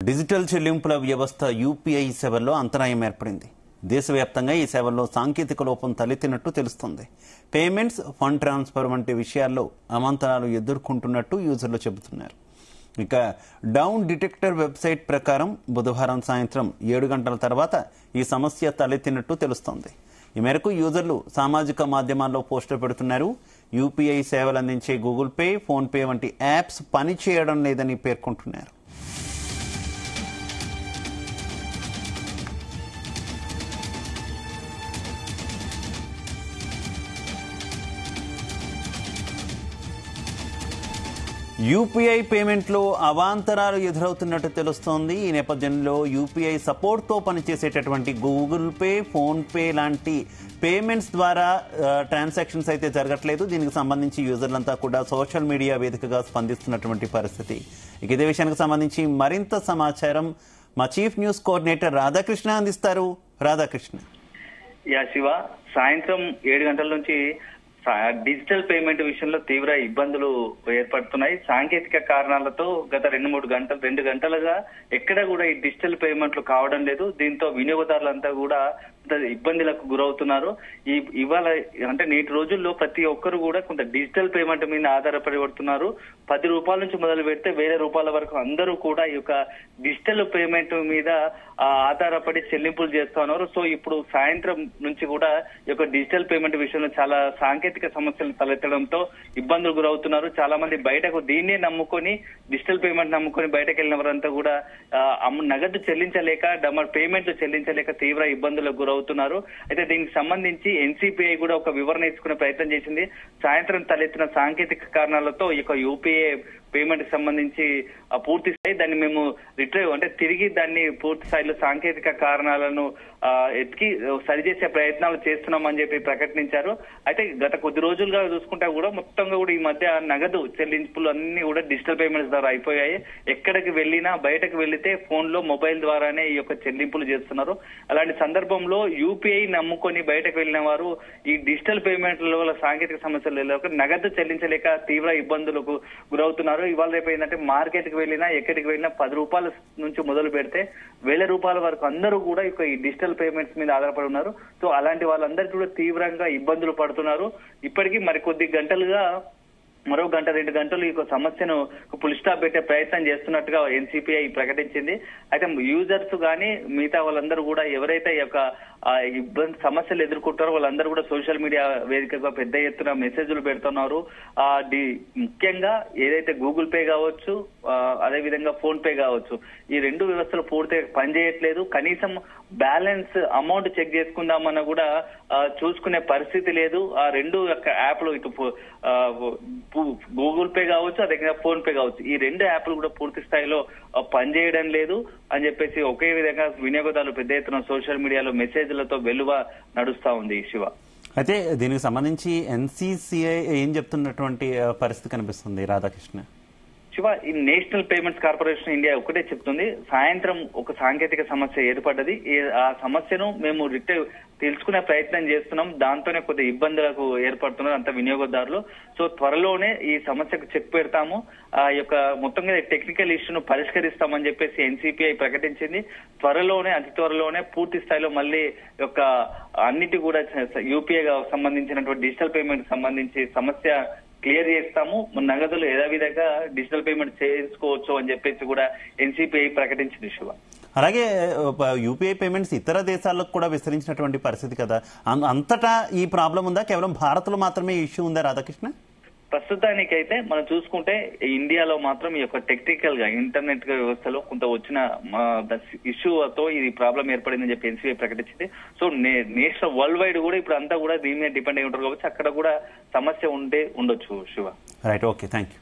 Digital చెల్లింపుల వ్యవస్థ UPI సేవల్లో అంతరాయం ఏర్పడింది. దేశవ్యాప్తంగా ఈ సేవల్లో సాంకేతిక లోపం తలెత్తినట్టు తెలుస్తోంది. పేమెంట్స్, ఫండ్ ట్రాన్స్ఫర్ వంటి విషయాల్లో అవాంతరాలు ఎదుర్కొంటున్నట్టు యూజర్లు చెబుతున్నారు. ఇక డౌన్ డిటెక్టర్ వెబ్సైట్ ప్రకారం బుధవారం సాయంత్రం 7 గంటల తర్వాత ఈ సమస్య తలెత్తినట్టు తెలుస్తోంది. ఈ మేరకు యూజర్లు సామాజిక మాధ్యమాల్లో పోస్టులు పెడుతున్నారు. యూపీఐ సేవలు అందించే గూగుల్ పే, ఫోన్ పే వంటి యాప్స్ పనిచేయడం లేదని పేర్కొంటున్నారు. యూపీఐ పేమెంట్లో అవాంతరాలు ఎదురవుతున్నట్టు తెలుస్తోంది. ఈ నేపథ్యంలో యూపీఐ సపోర్ట్తో పనిచేసేటటువంటి గూగుల్ పే, ఫోన్ పే లాంటి పేమెంట్స్ ద్వారా ట్రాన్సాక్షన్స్ అయితే జరగట్లేదు. దీనికి సంబంధించి యూజర్లంతా కూడా సోషల్ మీడియా వేదికగా స్పందిస్తున్నటువంటి పరిస్థితి. ఇక ఇదే విషయానికి సంబంధించి మరింత సమాచారం మా చీఫ్ న్యూస్ కోఆర్డినేటర్ రాధాకృష్ణ అందిస్తారు. రాధాకృష్ణ. శివ, సాయంత్రం 7 గంటల నుంచి డిజిటల్ పేమెంట్ విషయంలో తీవ్ర ఇబ్బందులు ఏర్పడుతున్నాయి. సాంకేతిక కారణాలతో గత 2 గంటలుగా ఎక్కడ కూడా ఈ డిజిటల్ పేమెంట్లు కావడం లేదు. దీంతో వినియోగదారులంతా కూడా ఇబ్బందులకు గురవుతున్నారు. ఇవాళ అంటే నేటి రోజుల్లో ప్రతి ఒక్కరు కూడా కొంత డిజిటల్ పేమెంట్ మీద ఆధారపడి పడుతున్నారు. 10 రూపాయల నుంచి మొదలు పెడితే 1000 రూపాయల వరకు అందరూ కూడా ఈ యొక్క డిజిటల్ పేమెంట్ మీద ఆధారపడి చెల్లింపులు చేస్తున్నారు. సో ఇప్పుడు సాయంత్రం నుంచి కూడా ఈ యొక్క డిజిటల్ పేమెంట్ విషయంలో చాలా సాంకేతిక సమస్యలు తలెత్తడంతో ఇబ్బందులు గురవుతున్నారు. చాలా మంది బయటకు దీన్నే నమ్ముకొని, డిజిటల్ పేమెంట్ నమ్ముకొని బయటకు వెళ్ళిన వారంతా కూడా నగదు చెల్లించలేక, పేమెంట్లు చెల్లించలేక తీవ్ర ఇబ్బందులకు గురవుతున్నారు. అయితే దీనికి సంబంధించి ఎన్సీపీఐ కూడా ఒక వివరణ ఇచ్చుకునే ప్రయత్నం చేసింది. సాయంత్రం తలెత్తిన సాంకేతిక కారణాలతో ఈ యొక్క యూపీఐ పేమెంట్ సంబంధించి పూర్తి స్థాయి దాన్ని మేము రిట్రైవ్ అంటే తిరిగి దాన్ని పూర్తి స్థాయిలో సాంకేతిక కారణాలను ఎత్తికి సరిచేసే ప్రయత్నాలు చేస్తున్నామని చెప్పి ప్రకటించారు. అయితే గత కొద్ది రోజులుగా చూసుకుంటే కూడా మొత్తంగా కూడా ఈ మధ్య నగదు చెల్లింపులు అన్ని కూడా డిజిటల్ పేమెంట్స్ ద్వారా అయిపోయాయి. ఎక్కడికి వెళ్ళినా, బయటకు వెళ్లితే ఫోన్ లో, మొబైల్ ద్వారానే ఈ యొక్క చెల్లింపులు చేస్తున్నారు. అలాంటి సందర్భంలో యూపీఐ నమ్ముకొని బయటకు వెళ్లిన వారు ఈ డిజిటల్ పేమెంట్ల వల్ల సాంకేతిక సమస్యలు నగదు చెల్లించలేక తీవ్ర ఇబ్బందులకు గురవుతున్నారు. ఇవాళ రేపు ఏంటంటే మార్కెట్ కి వెళ్ళినా, ఎక్కడికి వెళ్ళినా 10 రూపాయల నుంచి మొదలు పెడితే 1000 రూపాయల వరకు అందరూ కూడా ఈ డిజిటల్ పేమెంట్స్ మీద ఆధారపడి ఉన్నారు. సో అలాంటి వాళ్ళందరికీ కూడా తీవ్రంగా ఇబ్బందులు పడుతున్నారు. ఇప్పటికీ మరికొద్ది గంటలుగా మరో 2 గంటలు ఈ సమస్యను ఫుల్ స్టాప్ పెట్టే ప్రయత్నం చేస్తున్నట్టుగా ఎన్సీపీఐ ప్రకటించింది. అయితే యూజర్స్ కానీ మిగతా వాళ్ళందరూ కూడా ఎవరైతే ఈ యొక్క సమస్యలు ఎదుర్కొంటారో వాళ్ళందరూ కూడా సోషల్ మీడియా వేదికగా పెద్ద ఎత్తున మెసేజ్లు పెడుతున్నారు. ముఖ్యంగా ఏదైతే గూగుల్ పే కావచ్చు, అదేవిధంగా ఫోన్ పే కావచ్చు, ఈ 2 వ్యవస్థలు పూర్తిగా పనిచేయట్లేదు. కనీసం బ్యాలెన్స్ అమౌంట్ చెక్ చేసుకుందామన్నా కూడా చూసుకునే పరిస్థితి లేదు. ఆ 2 యాప్లు, ఇటు గూగుల్ పే కావచ్చు, అదే ఫోన్ పే కావచ్చు, ఈ 2 యాప్లు కూడా పూర్తి స్థాయిలో పనిచేయడం లేదు అని చెప్పేసి ఒకే విధంగా వినియోగదారులు పెద్ద ఎత్తున సోషల్ మీడియాలో మెసేజ్లతో వెలువ నడుస్తా ఉంది. శివ, అయితే దీనికి సంబంధించి ఎన్సీసీఐ ఏం చెప్తున్నటువంటి పరిస్థితి కనిపిస్తుంది రాధాకృష్ణ? శివ, ఈ నేషనల్ పేమెంట్స్ కార్పొరేషన్ ఇండియా ఒకటే చెప్తుంది, సాయంత్రం ఒక సాంకేతిక సమస్య ఏర్పడ్డది. ఆ సమస్యను మేము తెలుసుకునే ప్రయత్నం చేస్తున్నాం. దాంతోనే కొద్ది ఇబ్బందులకు ఏర్పడుతున్నారు అంత వినియోగదారులు. సో త్వరలోనే ఈ సమస్యకు చెక్ పెడతాము, ఆ యొక్క మొత్తంగా టెక్నికల్ ఇష్యూను పరిష్కరిస్తామని చెప్పేసి ఎన్సీపీఐ ప్రకటించింది. అతి త్వరలోనే పూర్తి స్థాయిలో మళ్ళీ యొక్క అన్నిటి కూడా యూపీఐ సంబంధించినటువంటి డిజిటల్ పేమెంట్ సంబంధించి సమస్య క్లియర్ చేస్తాము, నగదులు యథావిధంగా డిజిటల్ పేమెంట్ చేసుకోవచ్చు అని చెప్పేసి కూడా ఎన్సీపీఐ ప్రకటించింది. శివ, అలాగే యూపీఐ పేమెంట్స్ ఇతర దేశాలకు కూడా విస్తరించినటువంటి పరిస్థితి కదా, అంతటా ఈ ప్రాబ్లం ఉందా? కేవలం భారత్లో మాత్రమే ఇష్యూ ఉందా రాధాకృష్ణ? ప్రస్తుతానికైతే మనం చూసుకుంటే ఇండియాలో మాత్రం ఈ యొక్క టెక్నికల్ గా ఇంటర్నెట్ వ్యవస్థలో కొంత వచ్చిన ఇష్యూతో ఇది ప్రాబ్లం ఏర్పడిందని చెప్పి ఎన్సీఐ ప్రకటించింది. సో నేషనల్ వరల్డ్ వైడ్ కూడా ఇప్పుడు అంతా కూడా దీని మీద డిపెండ్ అయి ఉంటారు కాబట్టి అక్కడ కూడా సమస్య ఉండొచ్చు. Shiva, right, okay, thank you.